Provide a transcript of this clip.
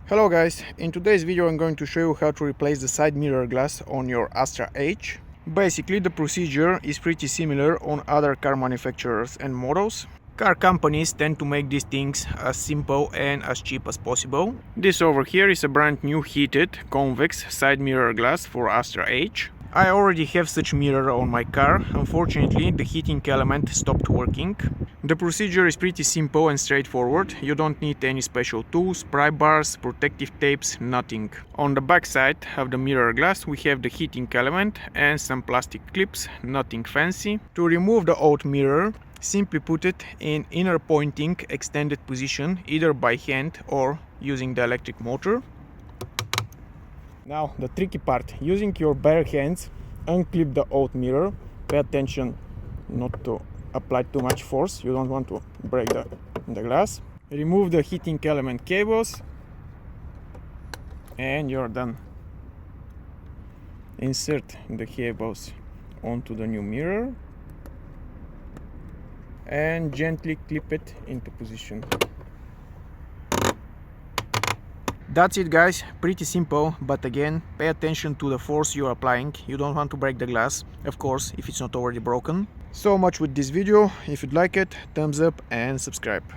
Hello guys, in today's video I'm going to show you how to replace the side mirror glass on your Astra H. Basically the procedure is pretty similar on other car manufacturers and models. Car companies tend to make these things as simple and as cheap as possible. This over here is a brand new heated convex side mirror glass for Astra H. I already have such mirror on my car. Unfortunately, the heating element stopped working. The procedure is pretty simple and straightforward. You don't need any special tools, pry bars, protective tapes, nothing. On the back side of the mirror glass we have the heating element and some plastic clips, nothing fancy. To remove the old mirror, simply put it in inner pointing extended position, either by hand or using the electric motor. Now the tricky part, using your bare hands, unclip the old mirror. Pay attention not to apply too much force, you don't want to break the glass. Remove the heating element cables and you're done. Insert the cables onto the new mirror and gently clip it into position. That's it guys, pretty simple, but again, pay attention to the force you're applying. You don't want to break the glass, of course, if it's not already broken. So much with this video. If you'd like it, thumbs up and subscribe.